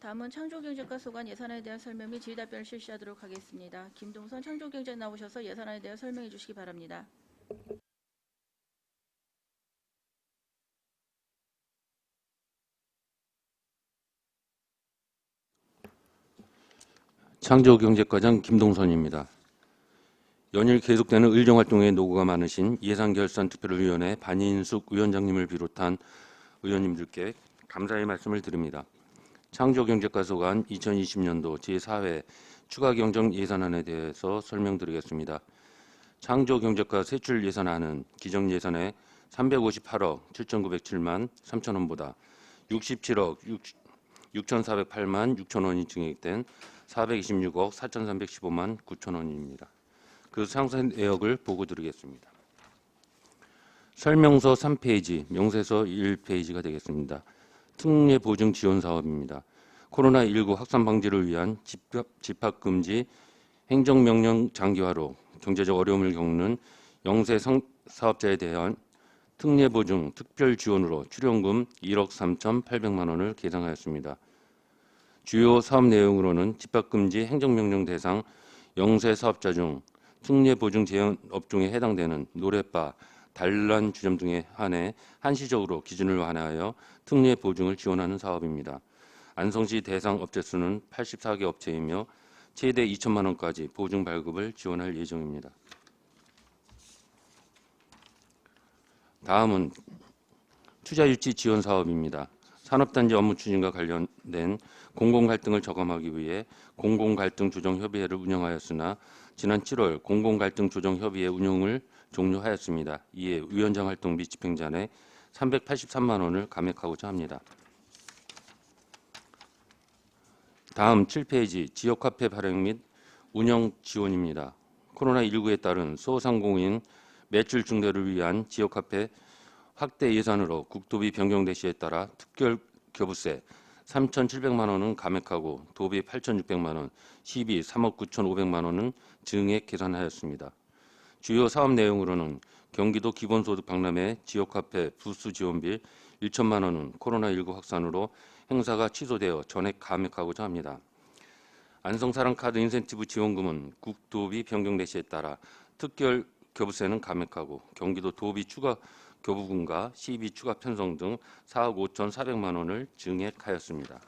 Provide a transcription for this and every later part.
다음은 창조경제과 소관 예산안에 대한 설명 및 질의답변을 실시하도록 하겠습니다. 김동선 창조경제 나오셔서 예산안에 대해 설명해 주시기 바랍니다. 창조경제과장 김동선입니다. 연일 계속되는 의정활동에 노고가 많으신 예산결산특별위원회 반인숙 위원장님을 비롯한 의원님들께 감사의 말씀을 드립니다. 창조경제과 소관 2020년도 제4회 추가경정 예산안에 대해서 설명드리겠습니다. 창조경제과 세출 예산안은 기정예산의 358억 7,907만 3천원보다 67억 6,408만 6천원이 증액된 426억 4,315만 9천원입니다. 그 상세 내역을 보고 드리겠습니다. 설명서 3페이지, 명세서 1페이지가 되겠습니다. 특례보증 지원 사업입니다. 코로나19 확산 방지를 위한 집합금지 행정명령 장기화로 경제적 어려움을 겪는 영세 사업자에 대한 특례보증 특별 지원으로 출연금 1억 3,800만 원을 계상하였습니다. 주요 사업 내용으로는 집합금지 행정명령 대상 영세 사업자 중 특례보증 제한 업종에 해당되는 노랫바, 단란 주점 등에 한해 한시적으로 기준을 완화하여 특례보증을 지원하는 사업입니다. 안성시 대상 업체 수는 84개 업체이며 최대 2천만 원까지 보증 발급을 지원할 예정입니다. 다음은 투자유치 지원 사업입니다. 산업단지 업무 추진과 관련된 공공갈등을 저감하기 위해 공공갈등조정협의회를 운영하였으나 지난 7월 공공갈등조정협의회 운영을 종료하였습니다. 이에 위원장 활동 및 집행잔에 383만 원을 감액하고자 합니다. 다음 7페이지 지역화폐 발행 및 운영 지원입니다. 코로나19에 따른 소상공인 매출 증대를 위한 지역화폐 확대 예산으로 국도비 변경대 시에 따라 특별 교부세 3,700만 원은 감액하고 도비 8,600만 원, 시비 3억 9,500만 원은 증액 계산하였습니다. 주요 사업 내용으로는 경기도 기본소득 박람회 지역화폐 부수 지원비 1천만 원은 코로나19 확산으로 행사가 취소되어 전액 감액하고자 합니다. 안성사랑카드 인센티브 지원금은 국도비 변경대 시에 따라 특별 교부세는 감액하고 경기도 도비 추가 교부금과 시비 추가 편성 등 4억 5,400만 원을 증액하였습니다.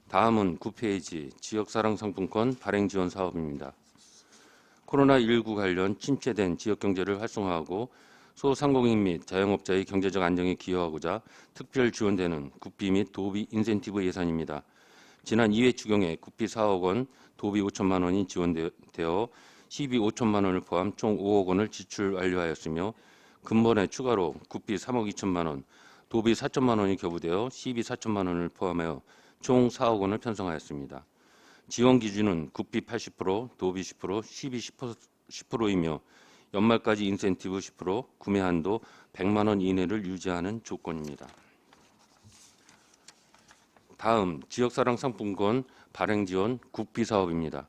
다음은 9페이지 지역사랑상품권 발행 지원 사업입니다. 코로나19 관련 침체된 지역경제를 활성화하고 소상공인 및 자영업자의 경제적 안정에 기여하고자 특별 지원되는 국비 및 도비 인센티브 예산입니다. 지난 2회 추경에 국비 4억 원, 도비 5천만 원이 지원되어 시비 5천만 원을 포함 총 5억 원을 지출 완료하였으며 근본에 추가로 국비 3억 2천만 원, 도비 4천만 원이 교부되어 시비 4천만 원을 포함하여 총 4억 원을 편성하였습니다. 지원 기준은 국비 80%, 도비 10%, 시비 10%이며 연말까지 인센티브 10%, 구매 한도 100만 원 이내를 유지하는 조건입니다. 다음 지역사랑 상품권 발행 지원 국비 사업입니다.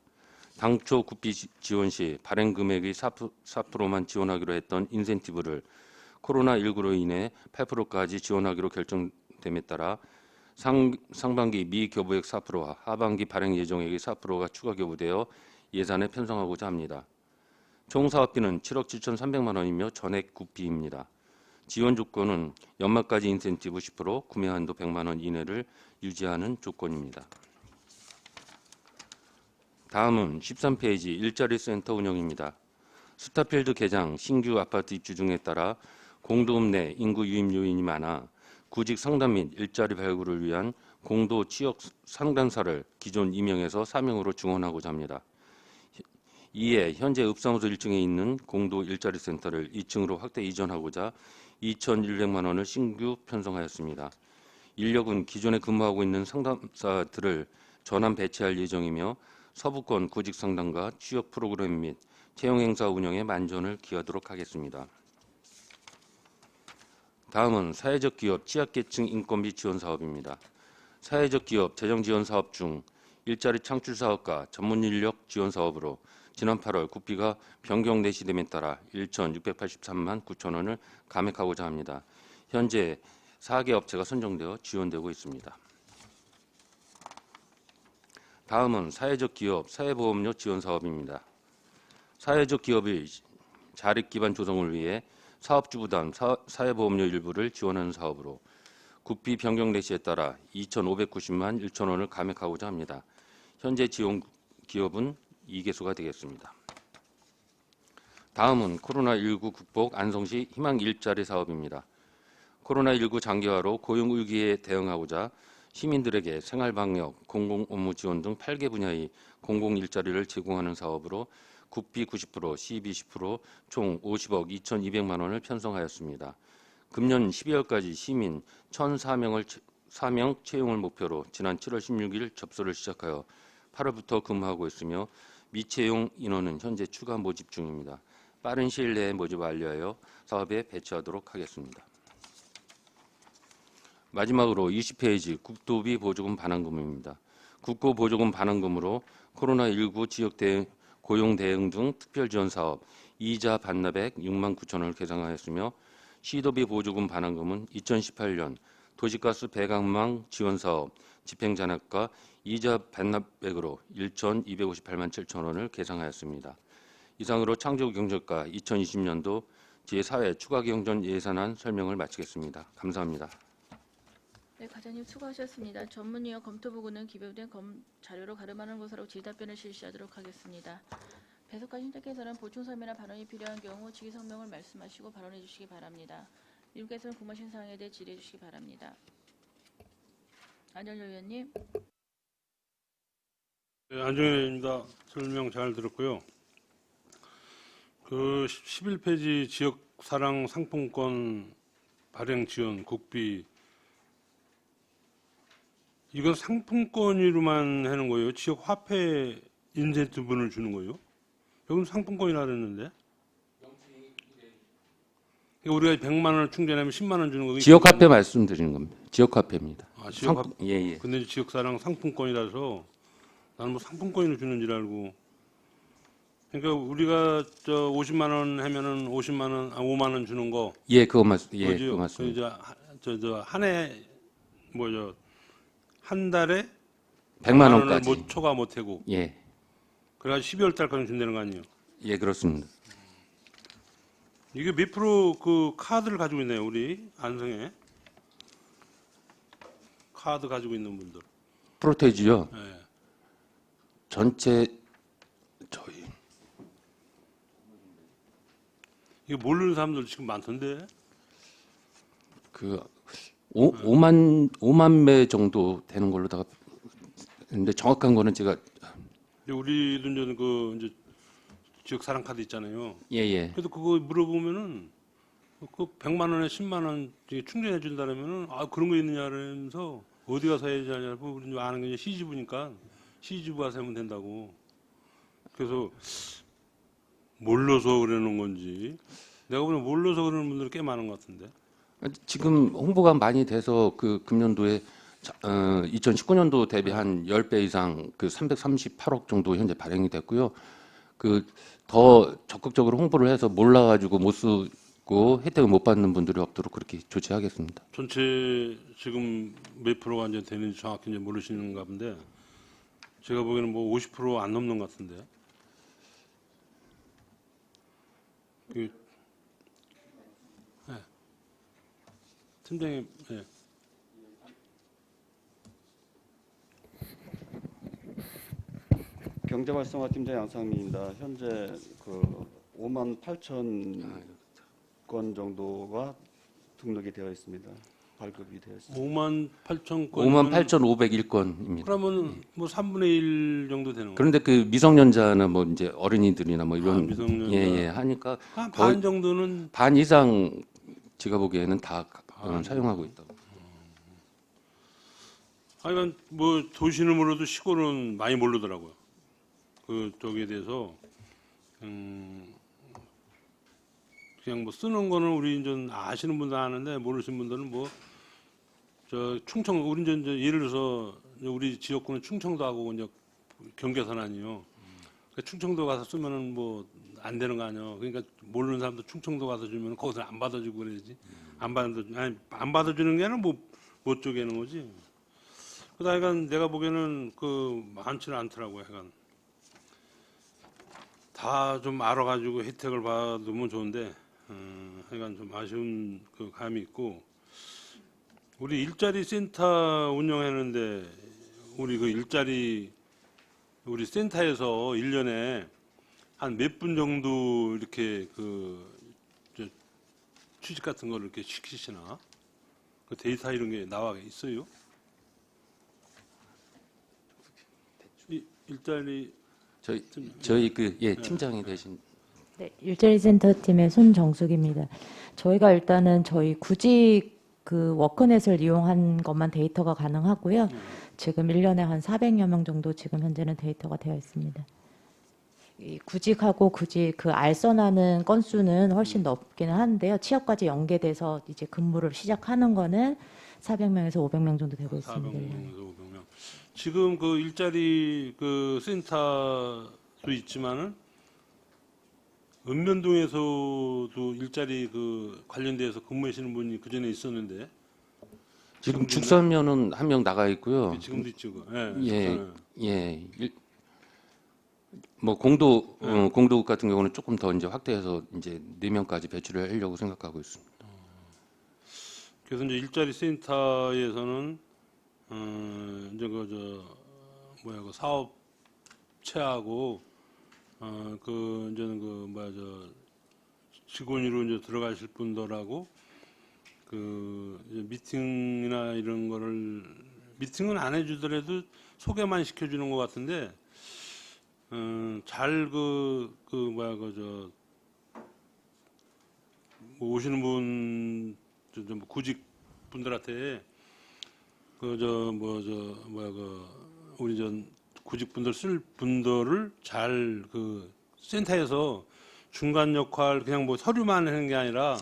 당초 국비 지원 시 발행 금액의 4%만 지원하기로 했던 인센티브를 코로나19로 인해 8%까지 지원하기로 결정됨에 따라 상반기 미교부액 4%와 하반기 발행 예정액의 4%가 추가 교부되어 예산에 편성하고자 합니다. 총 사업비는 7억 7,300만 원이며 전액 국비입니다. 지원 조건은 연말까지 인센티브 10%, 구매 한도 100만 원 이내를 유지하는 조건입니다. 다음은 13페이지 일자리 센터 운영입니다. 스타필드 개장, 신규 아파트 입주 등에 따라 공도읍 내 인구 유입 요인이 많아 구직 상담 및 일자리 발굴을 위한 공도 취업 상담사를 기존 2명에서 4명으로 증원하고자 합니다. 이에 현재 읍사무소 1층에 있는 공도 일자리 센터를 2층으로 확대 이전하고자 2,100만 원을 신규 편성하였습니다. 인력은 기존에 근무하고 있는 상담사들을 전환 배치할 예정이며 서부권 구직 상담과 취업 프로그램 및 채용 행사 운영에 만전을 기하도록 하겠습니다. 다음은 사회적 기업 취약계층 인건비 지원 사업입니다. 사회적 기업 재정 지원 사업 중 일자리 창출 사업과 전문 인력 지원 사업으로 지난 8월 국비가 변경 내시됨에 따라 1,683만 9천 원을 감액하고자 합니다. 현재 4개 업체가 선정되어 지원되고 있습니다. 다음은 사회적 기업 사회보험료 지원 사업입니다. 사회적 기업의 자립 기반 조성을 위해 사업주 부담 사회보험료 일부를 지원하는 사업으로 국비 변경 내시에 따라 2,590만 1천 원을 감액하고자 합니다. 현재 지원 기업은 2개소가 되겠습니다. 다음은 코로나19 극복 안성시 희망 일자리 사업입니다. 코로나19 장기화로 고용 위기에 대응하고자 시민들에게 생활방역, 공공업무 지원 등 8개 분야의 공공 일자리를 제공하는 사업으로 국비 90%, 시비 10%, 총 50억 2,200만 원을 편성하였습니다. 금년 12월까지 시민 1,004명 채용을 목표로 지난 7월 16일 접수를 시작하여 8월부터 근무하고 있으며 미채용 인원은 현재 추가 모집 중입니다. 빠른 시일 내에 모집 완료하여 사업에 배치하도록 하겠습니다. 마지막으로 20페이지 국도비 보조금 반환금입니다. 국고 보조금 반환금으로 코로나19 지역 고용 대응 등 특별 지원 사업 이자 반납액 6만 9천 원을 계상하였으며 시도비 보조금 반환금은 2018년 도시가스 배관망 지원 사업 집행잔액과 이자 반납액으로 1,258만 7천 원을 계상하였습니다. 이상으로 창조경제과 2020년도 제4회 추가경정 예산안 설명을 마치겠습니다. 감사합니다. 네, 과장님 수고하셨습니다. 전문위원 검토보고는 기재된 자료로 가름하는 것으로 질의답변을 실시하도록 하겠습니다. 배석관 신탁께서는 보충 설명이나 발언이 필요한 경우 직위 성명을 말씀하시고 발언해 주시기 바랍니다. 미국께서는 궁금하신 사항에 대해 질의해 주시기 바랍니다. 안현열 의원님. 네, 안정현 의원입니다. 설명 잘 들었고요. 그 11페이지 지역사랑 상품권 발행 지원 국비 이건 상품권으로만 하는 거예요? 지역 화폐 인센티브를 주는 거예요? 여기는 상품권이라 그랬는데? 우리가 100만 원을 충전하면 10만 원 주는 거예요? 지역 화폐 말씀드리는 겁니다. 지역 화폐입니다. 아, 지역 화폐. 예. 근데 지역사랑 상품권이라서 나는 뭐 상품권으로 주는 줄 알고. 그러니까 우리가 50만 원 하면은 5만 원 주는 거. 예, 그거 맞습니다. 예, 그거 맞습니다. 한 달에 100만 원까지. 못 초과 못 하고. 예. 그래가지고 12월 달까지 준다는 거 아니에요? 예, 그렇습니다. 이게 몇 프로 그 카드를 가지고 있나요, 우리 안성에? 카드 가지고 있는 분들. 프로테지요. 네. 전체 이거 모르는 사람들 지금 많던데. 그 5만 매 정도 되는 걸로다가 근데 정확한 거는 제가 우리도 이제 지역 사랑 카드 있잖아요. 예. 그래도 그거 물어보면은 그 100만 원에 10만 원 충전해 준다면은 그런 거 있느냐 그러면서 어디 가서 해야 되냐고 우리 아는 게 시지부니까 시지부 가서 하면 된다고. 그래서 몰라서 그러는 건지 내가 보면 몰라서 그러는 분들이 꽤 많은 것 같은데. 지금 홍보가 많이 돼서 그 금년도에 2019년도 대비 한 10배 이상 그 338억 정도 현재 발행이 됐고요. 그 더 적극적으로 홍보를 해서 몰라가지고 못 쓰고 혜택을 못 받는 분들이 없도록 그렇게 조치하겠습니다. 전체 지금 몇 프로가 이제 되는지 정확히 이제 모르시는가 본데 제가 보기에는 뭐 50% 안 넘는 것 같은데. 네. 팀장님, 네. 경제활성화팀장 양상민입니다. 현재 그 5만 8천 건 정도가 등록이 되어 있습니다. 발급이 되어 있습니다. 5만 8천 건. 5만 8,501건입니다. 그러면 뭐 3분의 1 정도 되는 거예요. 그런데 그 미성년자나 뭐 이제 어린이들이나 뭐 이런 미성년자. 예 하니까 한 거의 반 정도는 반 이상 제가 보기에는 다 사용하고 있다고. 하여간 뭐 도시는 몰라도 시골은 많이 모르더라고요. 그 쪽에 대해서 그냥 뭐 쓰는 거는 우리 이제 아시는 분들 아는데 모르시는 분들은 뭐 저 충청 우리 이제 예를 들어서 우리 지역구는 충청도하고 이제 경계선 아니에요. 그러니까 충청도 가서 쓰면은 뭐 안 되는 거 아니야. 그러니까 모르는 사람도 충청도 가서 주면 거기서 안 받아주고 그래야지. 안 받아주는 게 아니라 못 쪼개는 거지. 그러다 하여간 내가 보기에는 많지는 않더라고요. 하여간 다 좀 알아가지고 혜택을 받으면 좋은데 하여간 좀 아쉬운 감이 있고, 우리 일자리 센터 운영했는데 우리 우리 센터에서 1년에 한 몇 분 정도 이렇게 저 취직 같은 거를 이렇게 시키시나? 그 데이터 이런 게 나와 있어요? 일자리 저희 팀장이 되신 네, 일자리 센터팀의 손정숙입니다. 저희가 일단은 저희 구직 워크넷을 이용한 것만 데이터가 가능하고요. 지금 1년에 한 400여 명 정도 지금 현재는 데이터가 되어 있습니다. 이 구직하고 알선하는 건수는 훨씬 높기는 한데요. 취업까지 연계돼서 이제 근무를 시작하는 거는 400명에서 500명 정도 되고 있습니다. 400명에서 500명. 지금 일자리 센터도 있지만은 읍면동에서도 일자리 관련돼서 근무하시는 분이 그 전에 있었는데 지금 죽선면은 한 명 나가 있고요. 지금도 있죠. 뭐 공도국 같은 경우는 조금 더 이제 확대해서 이제 4명까지 배출을 하려고 생각하고 있습니다. 그래서 이제 일자리 센터에서는 이제 사업체하고 이제는 직원으로 이제 들어가실 분들하고 이제 미팅이나 이런 거를 미팅은 안 해주더라도 소개만 시켜주는 것 같은데 잘 오시는 분 구직 분들한테 우리 구직 분들 쓸 분들을 잘 센터에서 중간 역할 그냥 서류만 하는 게 아니라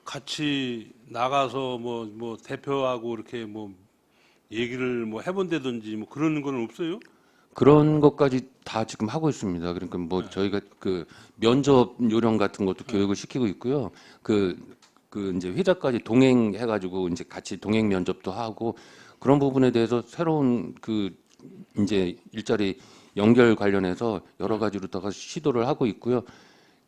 같이 나가서 대표하고 이렇게 얘기를 해본다든지 그런 건 없어요? 그런 것까지 다 지금 하고 있습니다. 그러니까 저희가 면접 요령 같은 것도 교육을 시키고 있고요. 이제 회사까지 동행해가지고 이제 같이 동행 면접도 하고 그런 부분에 대해서 새로운 이제 일자리 연결 관련해서 여러 가지로다가 시도를 하고 있고요.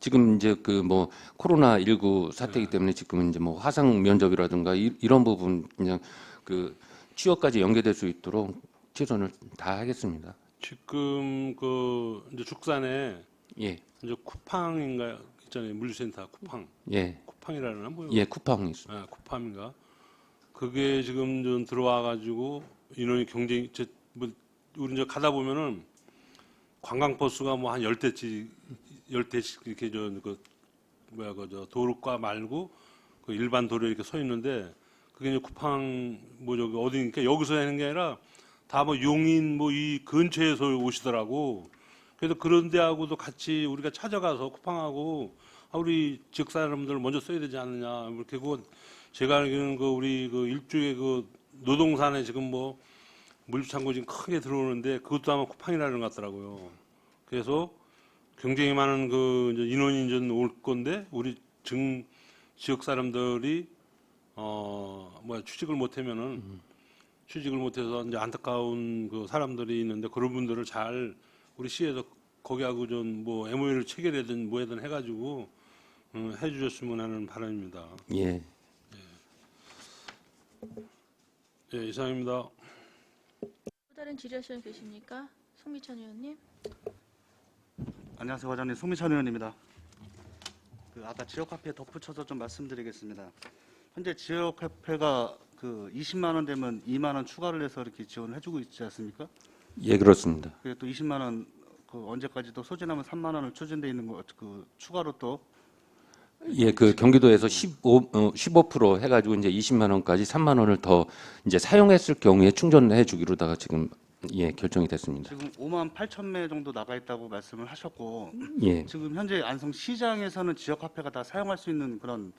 지금 이제 코로나19 사태이기 때문에 지금 이제 화상 면접이라든가 이런 부분 그냥 취업까지 연계될 수 있도록 최선을 다하겠습니다. 지금 이제 죽산에 예. 이제 쿠팡인가요? 있잖아요. 물류센터 쿠팡. 예. 쿠팡이라나 뭐요? 예, 쿠팡이 있습니다. 쿠팡인가? 그게 지금 좀 들어와 가지고 인원이 경쟁 우리 이제 가다 보면은 관광버스가 한 10대씩 이렇게 도로가 말고 일반 도로에 이렇게 서 있는데 그게 이제 쿠팡 어디니까 여기서 하는 게 아니라 다 용인 이 근처에서 오시더라고. 그래서 그런 데하고도 같이 우리가 찾아가서 쿠팡하고 우리 지역 사람들 먼저 써야 되지 않느냐. 이렇게 제가 알기로는 우리 일주에 노동산에 지금 물류창고 지금 크게 들어오는데 그것도 아마 쿠팡이라는 것 같더라고요. 그래서 굉장히 많은 이제 인원이 이제 올 건데 우리 지역 사람들이 취직을 못해서 이제 안타까운 사람들이 있는데 그런 분들을 잘 우리 시에서 거기하고 좀 MOU를 체결하든 뭐하든 해가지고 해주셨으면 하는 바람입니다. 예. 예, 이상입니다. 또 다른 질의하시는 분 계십니까? 송미찬 의원님. 안녕하세요, 과장님. 송미찬 의원입니다. 아까 지역화폐 덧붙여서 좀 말씀드리겠습니다. 현재 지역화폐가 20만 원 되면 2만 원 추가를 해서 이렇게 지원을 해주고 있지 않습니까? 예, 그렇습니다. 그리고 또 20만 원 언제까지도 소진하면 3만 원을 추진돼 있는 거 추가로 또 예, 경기도에서 15% 해가지고 이제 20만 원까지 3만 원을 더 이제 사용했을 경우에 충전해 주기로다가 지금 결정이 됐습니다. 지금 5만 8천 매 정도 나가 있다고 말씀을 하셨고 예. 지금 현재 안성시장에서는 지역화폐가 다 사용할 수 있는 그런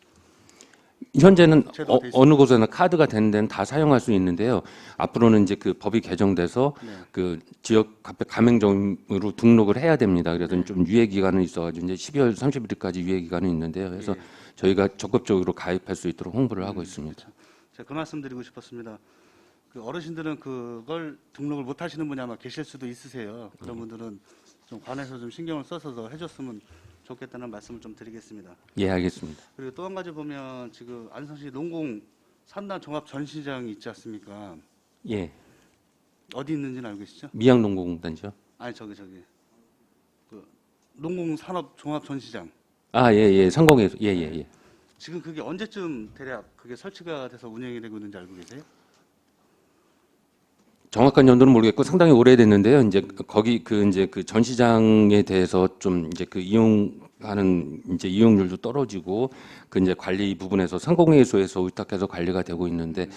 현재는 제도가 돼 있습니다. 어느 곳에나 카드가 된 데는 다 사용할 수 있는데요. 앞으로는 이제 그 법이 개정돼서 네. 그 지역 카페 가맹점으로 등록을 해야 됩니다. 그래서 좀 유예 기간은 있어가지고 이제 12월 30일까지 유예 기간은 있는데요. 그래서 예. 저희가 적극적으로 가입할 수 있도록 홍보를 하고 있습니다. 제가 그 말씀 드리고 싶었습니다. 그 어르신들은 그걸 등록을 못 하시는 분이 아마 계실 수도 있으세요. 그런 분들은 좀 관해서 좀 신경을 써서 더 해줬으면 좋겠다는 말씀을 좀 드리겠습니다. 예, 알겠습니다. 그리고 또 한 가지 보면 지금 안성시 농공 산단 종합 전시장이 있지 않습니까? 예, 어디 있는지는 알고 계시죠? 미양농공단지요. 아니 저기 그 농공 산업 종합 전시장. 아, 예, 상공에서 예. 지금 그게 언제쯤 대략 그게 설치가 돼서 운영이 되고 있는지 알고 계세요? 정확한 연도는 모르겠고 상당히 오래됐는데요. 이제 거기 이제 그 전시장에 대해서 좀 이제 그 이용하는 이제 이용률도 떨어지고 그 이제 관리 부분에서 상공회의소에서 위탁해서 관리가 되고 있는데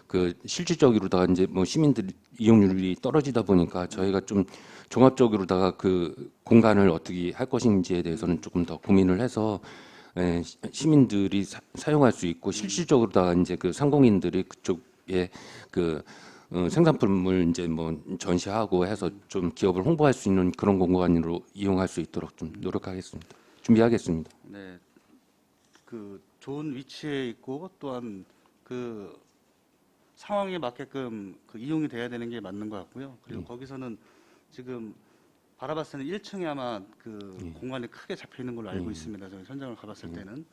그 실질적으로다가 이제 뭐 시민들 이용률이 떨어지다 보니까 저희가 좀 종합적으로다가 그 공간을 어떻게 할 것인지에 대해서는 조금 더 고민을 해서 시민들이 사용할 수 있고 실질적으로다가 이제 그 상공인들이 그쪽에 그 생산품을 이제 뭐 전시하고 해서 좀 기업을 홍보할 수 있는 그런 공간으로 이용할 수 있도록 좀 노력하겠습니다. 준비하겠습니다. 네, 그 좋은 위치에 있고 또한 그 상황에 맞게끔 그 이용이 돼야 되는 게 맞는 것 같고요. 그리고 거기서는 지금 바라봤을 때는 1층에 아마 그 공간이 크게 잡혀 있는 걸로 알고 있습니다. 저희 현장을 가봤을 때는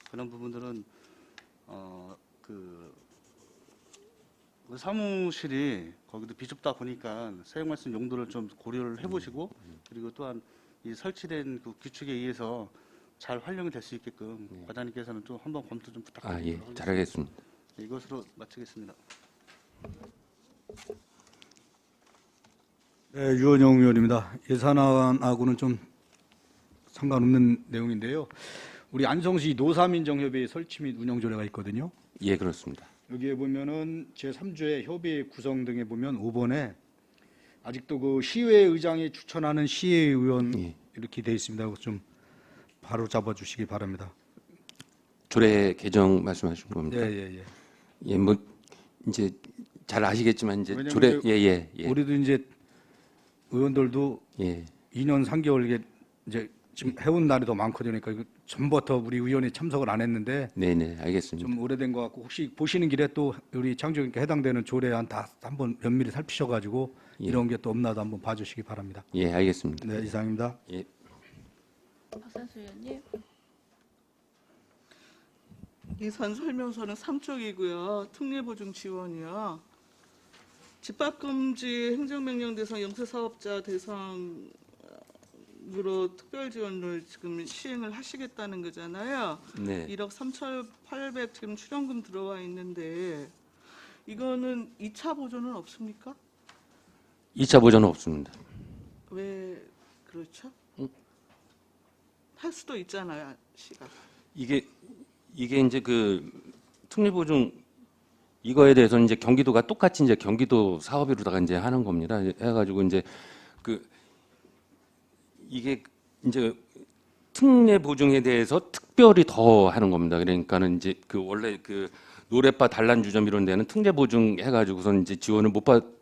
그런 부분들은 그 사무실이 거기도 비좁다 보니까 사용할 수 있는 용도를 좀 고려를 해보시고 그리고 또한 이 설치된 그 규칙에 의해서 잘 활용이 될 수 있게끔 과장님께서는 좀 한번 검토 좀 아, 부탁드립니다. 예, 잘하겠습니다. 네, 이것으로 마치겠습니다. 네, 유원영 의원입니다. 예산안하고는 좀 상관없는 내용인데요. 우리 안성시 노사민정협의회 설치 및 운영 조례가 있거든요. 예, 그렇습니다. 여기에 보면은 제3조의 협의회 구성 등에 보면 5번에 아직도 그 시의회의장이 추천하는 시의회의원 예. 이렇게 돼 있습니다. 그거 좀 바로 잡아주시기 바랍니다. 조례 개정 말씀하신 겁니까? 예. 예, 뭐 이제 잘 아시겠지만 이제 왜냐면 조례 이제 예. 우리도 이제 의원들도 예. 2년 3개월 이게 이제 지금 해온 날이 더 많거든요. 그러니까 이거 전부터 우리 의원이 참석을 안 했는데 네, 알겠습니다. 좀 오래된 것 같고 혹시 보시는 길에 또 우리 창조님께 해당되는 조례안 다 한번 면밀히 살피셔가지고 이런 게 또 없나도 한번 봐주시기 바랍니다. 예, 알겠습니다. 네, 이상입니다. 예. 박산수 의원님. 예산 설명서는 3쪽이고요. 특례보증 지원이요. 집합금지 행정명령 대상 영세사업자 대상으로 특별지원을 지금 시행을 하시겠다는 거잖아요. 네. 1억 3,800 지금 출연금 들어와 있는데 이거는 2차 보조는 없습니까? 2차 보전은 없습니다. 왜 그렇죠? 할 수도 있잖아요, 시가. 이게 이제 그 특례보증 이거에 대해서는 이제 경기도가 똑같이 이제 경기도 사업으로다가 이제 하는 겁니다. 해가지고 이제 그 이게 이제 특례보증에 대해서 특별히 더 하는 겁니다. 그러니까는 이제 그 원래 그 노랫바 단란 주점 이런 데는 특례보증 해가지고선 이제 지원을 못 받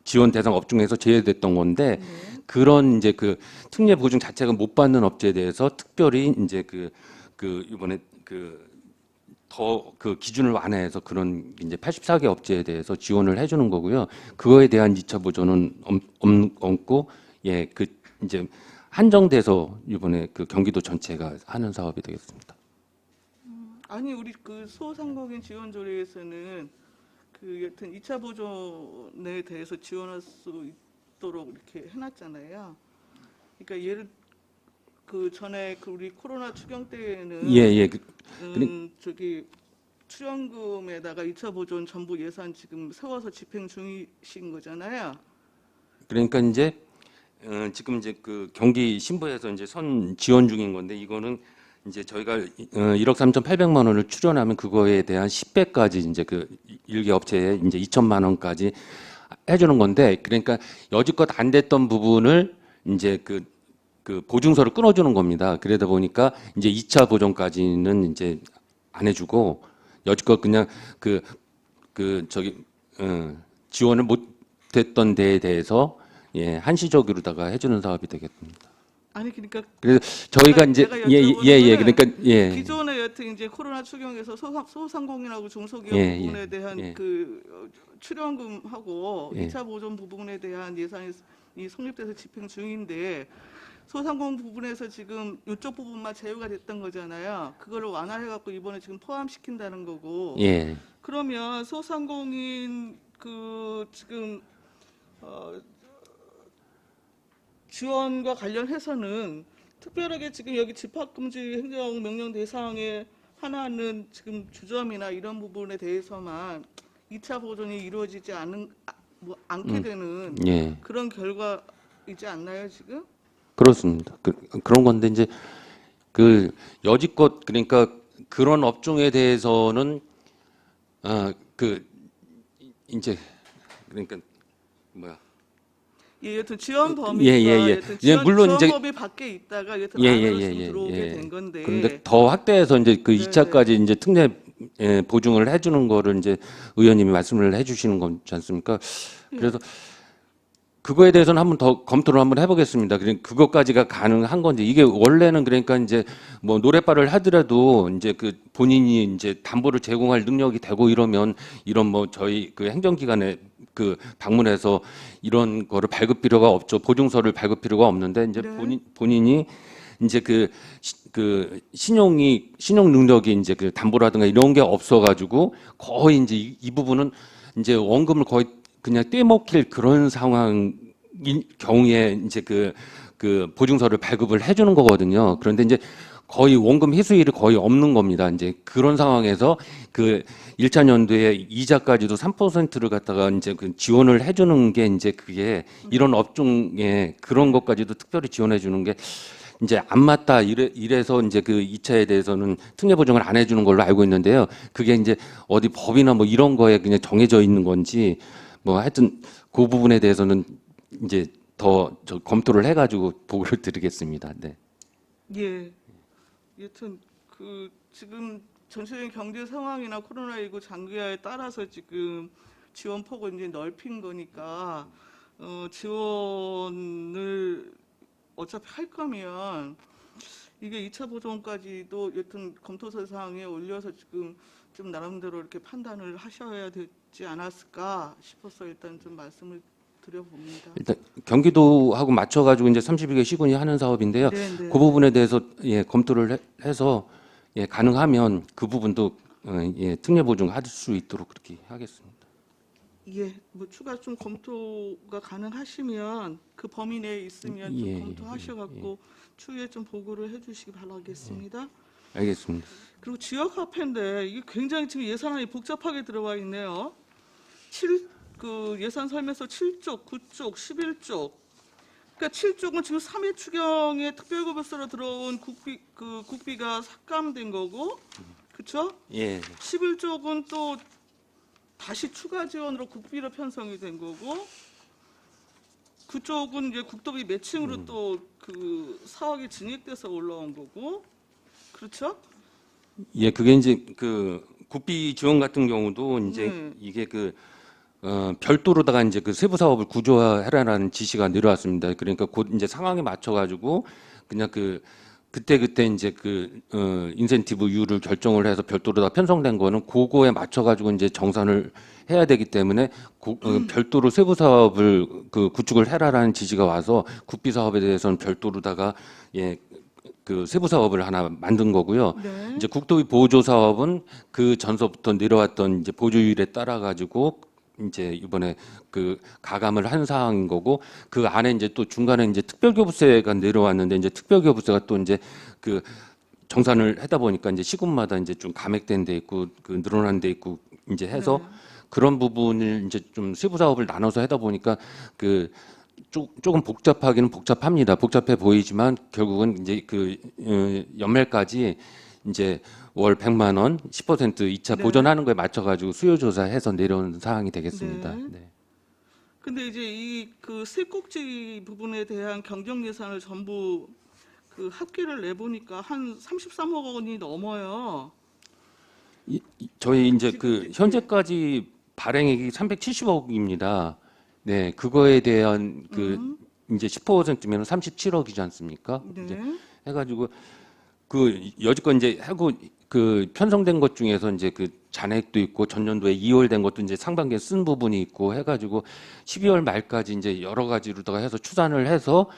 지원 대상 업종에서 제외됐던 건데 그런 이제 그 특례보증 자체가 못 받는 업체에 대해서 특별히 이제 그 이번에 더 그 기준을 완화해서 그런 이제 84개 업체에 대해서 지원을 해주는 거고요. 그거에 대한 2차 보조는 없고 예, 그 이제 한정돼서 이번에 그 경기도 전체가 하는 사업이 되겠습니다. 아니 우리 그 소상공인 지원 조례에서는 그 여튼 2차 보존에 대해서 지원할 수 있도록 이렇게 해놨잖아요. 그러니까 예를 그 전에 그 우리 코로나 추경 때에는 예. 저기 출연금에다가 2차 보존 전부 예산 지금 세워서 집행 중이신 거잖아요. 그러니까 이제 지금 이제 그 경기 신부에서 이제 선 지원 중인 건데 이거는 이제 저희가 1억 3,800만 원을 출연하면 그거에 대한 10배까지 이제 그 일개 업체에 이제 2천만 원까지 해주는 건데 그러니까 여지껏 안 됐던 부분을 이제 그 보증서를 끊어주는 겁니다. 그러다 보니까 이제 2차 보존까지는 이제 안 해주고 여지껏 그냥 지원을 못했던 데에 대해서 예, 한시적으로다가 해주는 사업이 되겠습니다. 아니 그러니까 그래서 저희가 이제 제가 예, 여쭤보는 예, 예, 거는 그러니까 예, 기존에 여튼 이제 코로나 추경에서 소상공인하고 중소기업 예, 부분에 예, 대한 예. 출연금하고 예. 2차 보존 부분에 대한 예산이 성립돼서 집행 중인데 소상공인 부분에서 지금 이쪽 부분만 제외가 됐던 거잖아요. 그거를 완화해갖고 이번에 지금 포함시킨다는 거고. 예, 그러면 소상공인 지금 지원과 관련해서는 특별하게 지금 여기 집합금지 행정명령 대상에 하나는 지금 주점이나 이런 부분에 대해서만 2차 보존이 이루어지지 않게 되는 예, 그런 결과이지 않나요 지금? 그렇습니다. 그런 건데 이제 여지껏 그러니까 그런 업종에 대해서는 이제 그러니까 뭐야? 예, 여튼 지원 범위가 예, 예, 예. 여튼 예, 물론 지원 이제 범위 밖에 있다가 여튼 예, 안으로 예, 지금 예, 들어오게 예. 된 건데. 그런데 더 확대해서 이제 그 네, 2차까지 이제 특례 보증을 해주는 거를 이제 의원님이 말씀을 해주시는 거지 않습니까? 그래서 그거에 대해서는 한번 더 검토를 한번 해보겠습니다. 그것까지가 가능한 건지 이게 원래는 그러니까 이제 뭐 노래바를 하더라도 이제 본인이 이제 담보를 제공할 능력이 되고 이러면 이런 뭐 저희 행정기관에 방문해서 이런 거를 발급 필요가 없죠. 보증서를 발급 필요가 없는데 이제 네. 본인이 이제 신용 능력이 이제 담보라든가 이런 게 없어가지고 거의 이제 이 부분은 이제 원금을 거의 그냥 떼먹힐 그런 상황인 경우에 이제 보증서를 발급을 해주는 거거든요. 그런데 이제 거의 원금 회수율이 거의 없는 겁니다. 이제 그런 상황에서 1차 연도에 이자까지도 3%를 갖다가 이제 지원을 해주는 게 이제 그게 이런 업종에 그런 것까지도 특별히 지원해 주는 게 이제 안 맞다 이래서 이제 2차에 대해서는 특례 보증을 안 해주는 걸로 알고 있는데요. 그게 이제 어디 법이나 뭐 이런 거에 그냥 정해져 있는 건지 뭐 하여튼 그 부분에 대해서는 이제 더 검토를 해가지고 보고를 드리겠습니다. 네. 예. 여튼 지금 전체적인 경제 상황이나 코로나19 장기화에 따라서 지금 지원 폭을 이제 넓힌 거니까 지원을 어차피 할 거면 이게 2차 보존까지도 여튼 검토서 사항에 올려서 지금 좀 나름대로 이렇게 판단을 하셔야 되지 않았을까 싶어서 일단 좀 말씀을 드려봅니다. 일단 경기도하고 맞춰가지고 이제 32개 시군이 하는 사업인데요. 네, 네. 그 부분에 대해서 예, 검토를 해서 예, 가능하면 그 부분도 예, 특례 보증할 수 있도록 그렇게 하겠습니다. 예, 뭐 추가 좀 검토가 가능하시면 그 범위 내에 있으면 좀 예, 검토하셔갖고 추후에 좀 보고를 해주시기 바라겠습니다. 알겠습니다. 그리고 지역 화폐인데 이게 굉장히 지금 예산안이 복잡하게 들어와 있네요. 예산 설명서 7쪽, 9쪽, 11쪽. 그러니까 7쪽은 지금 3회 추경에 특별급여서로 들어온 국비가 삭감된 거고, 그렇죠? 예, 11쪽은 또 다시 추가 지원으로 국비로 편성이 된 거고, 그쪽은 이제 국도비 매칭으로 또 4억이 증액돼서 올라온 거고, 그렇죠? 예, 그게 이제 국비 지원 같은 경우도 이제 네. 이게 별도로다가 이제 세부 사업을 구조화해라라는 지시가 내려왔습니다. 그러니까 곧 이제 상황에 맞춰가지고 그냥 그때 이제 인센티브율을 결정을 해서 별도로 다 편성된 거는 그거에 맞춰가지고 이제 정산을 해야 되기 때문에 별도로 세부 사업을 구축을 해라라는 지시가 와서 국비 사업에 대해서는 별도로다가 예. 세부 사업을 하나 만든 거고요. 네. 이제 국도비 보조 사업은 그 전서부터 내려왔던 이제 보조율에 따라 가지고 이제 이번에 가감을 한 사항인 거고 그 안에 이제 또 중간에 이제 특별교부세가 내려왔는데 이제 특별교부세가 또 이제 정산을 하다 보니까 이제 시군마다 이제 좀 감액된 데 있고 늘어난 데 있고 이제 해서 네. 그런 부분을 이제 좀 세부 사업을 나눠서 하다 보니까 조금 복잡하기는 복잡합니다. 복잡해 보이지만 결국은 이제 연말까지 이제 월 100만 원 10% 2차 네. 보전하는 거에 맞춰 가지고 수요 조사해서 내려온 사항이 되겠습니다. 네. 네. 근데 이제 이 세꼭지 부분에 대한 경정 예산을 전부 합계를 내보니까 한 33억 원이 넘어요. 저희 이제 지금 그 현재까지 발행액이 370억입니다. 네, 그거에 대한 그 이제 10%면 37억이지 않습니까? 이제 네. 해가지고 그 여지껏 이제 하고 그 편성된 것 중에서 이제 그 잔액도 있고 전년도에 2월 된 것도 이제 상반기에 쓴 부분이 있고 해가지고 12월 말까지 이제 여러 가지로다가 해서 추산을 해서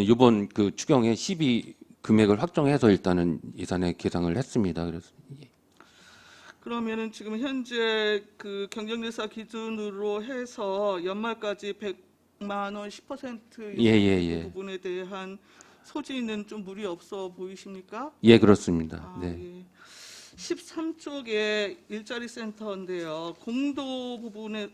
이번 그 추경에 12 금액을 확정해서 일단은 예산에 계상을 했습니다. 그래서 그러면은 지금 현재 그 경정대사 기준으로 해서 연말까지 100만 원 10% 예. 부분에 대한 소지는 좀 무리 없어 보이십니까? 예, 그렇습니다. 아, 네. 예. 13쪽에 일자리 센터인데요. 공도 부분을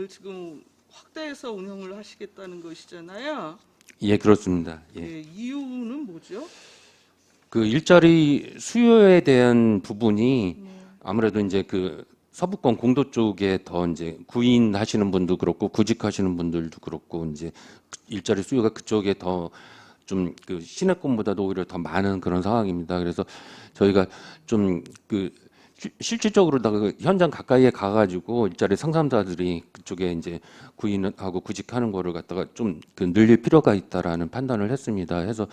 지금 확대해서 운영을 하시겠다는 것이잖아요. 예, 그렇습니다. 예. 예, 이유는 뭐죠? 그 일자리 수요에 대한 부분이 네. 아무래도 이제 그 서부권 공도 쪽에 더 이제 구인하시는 분도 그렇고 구직하시는 분들도 그렇고 이제 일자리 수요가 그쪽에 더 좀 그 시내권보다도 오히려 더 많은 그런 상황입니다. 그래서 저희가 좀 그 실질적으로다가 그 현장 가까이에 가가지고 일자리 상담사들이 그쪽에 이제 구인하고 구직하는 거를 갖다가 좀 그 늘릴 필요가 있다라는 판단을 했습니다. 해서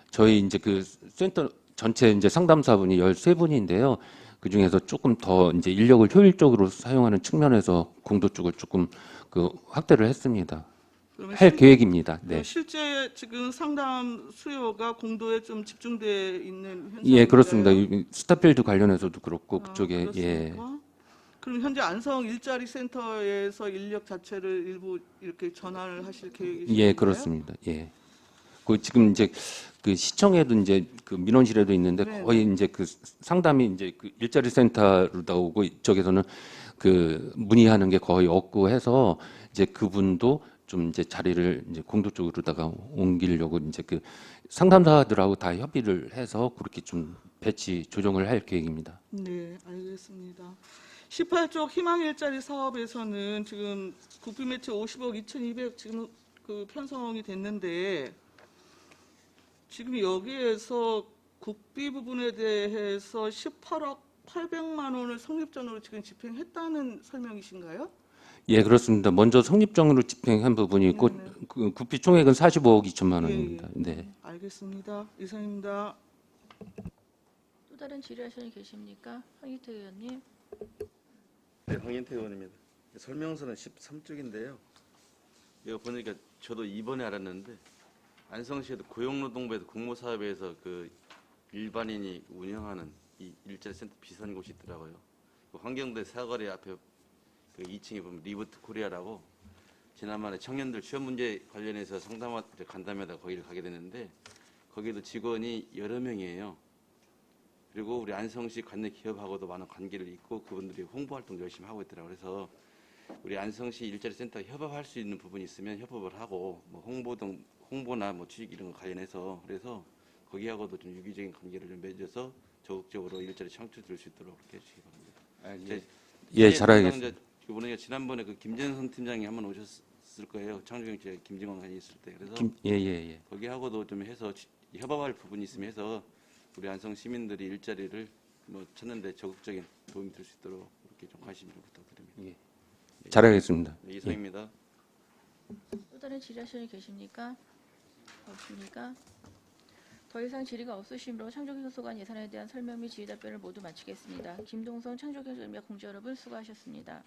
저희 이제 그 센터 전체 이제 상담사분이 13분인데요. 그 중에서 조금 더 이제 인력을 효율적으로 사용하는 측면에서 공도 쪽을 조금 그 확대를 했습니다. 그러면 할 계획입니다. 그럼 네. 실제 지금 상담 수요가 공도에 좀 집중돼 있는 현상인가요? 예, 그렇습니다. 이 스타필드 관련해서도 그렇고 아, 그쪽에 예. 그렇습니까? 그럼 현재 안성 일자리 센터에서 인력 자체를 일부 이렇게 전환을 하실 계획이신가요? 예, 그렇습니다. 예. 그 지금 이제 그 시청에도 이제 그 민원실에도 있는데 네, 거의 이제 그 상담이 이제 그 일자리 센터로 나오고 이쪽에서는 그 문의하는 게 거의 없고 해서 이제 그분도 좀 이제 자리를 이제 공도 쪽으로다가 옮기려고 이제 그 상담사들하고 다 협의를 해서 그렇게 좀 배치 조정을 할 계획입니다. 네, 알겠습니다. 18쪽 희망 일자리 사업에서는 지금 국비 매치 50억 2,200 지금 그 편성이 됐는데 지금 여기에서 국비 부분에 대해서 18억 800만 원을 성립전으로 지금 집행했다는 설명이신가요? 예, 그렇습니다. 먼저 성립정으로 집행한 부분이 있고 네네. 그 국비 총액은 45억 2천만 예, 원입니다. 네. 알겠습니다. 이상입니다. 또 다른 질의하시는 분 계십니까? 황희태 의원님. 네, 황인태 의원입니다. 설명서는 13쪽인데요. 이거 보니까 저도 이번에 알았는데 안성시에도 고용노동부에서 공모사업에서 그 일반인이 운영하는 이 일자리센터 비슷한 곳이 있더라고요. 그 환경대 사거리 앞에 그 2층에 보면 리부트 코리아라고 지난번에 청년들 취업 문제 관련해서 상담할 때 간담회다 거기를 가게 됐는데 거기도 직원이 여러 명이에요. 그리고 우리 안성시 관내 기업하고도 많은 관계를 잇고 그분들이 홍보 활동 열심히 하고 있더라고요. 그래서 우리 안성시 일자리 센터 협업할 수 있는 부분이 있으면 협업을 하고 뭐 홍보나 뭐 취직 이런 거 관련해서 그래서 거기하고도 좀 유기적인 관계를 좀 맺어서 적극적으로 일자리 창출될 수 있도록 그렇게 해주시기 바랍니다. 예, 잘하겠습니다. 이번에 지난번에 그 김전선 팀장이 한번 오셨을 거예요. 창조경제 김진광관이 있을 때 그래서 예. 거기하고도 좀 해서 협업할 부분이 있으면 해서 우리 안성 시민들이 일자리를 뭐 찾는데 적극적인 도움이 될 수 있도록 이렇게 좀 관심 좀 부탁드립니다. 잘하겠습니다. 네, 이상입니다. 또 다른 질의하시는 분 계십니까? 없습니까? 더 이상 질의가 없으시므로 창조경소관 예산에 대한 설명 및 질의 답변을 모두 마치겠습니다. 김동성 창조경제협력 공지 여러분 수고하셨습니다.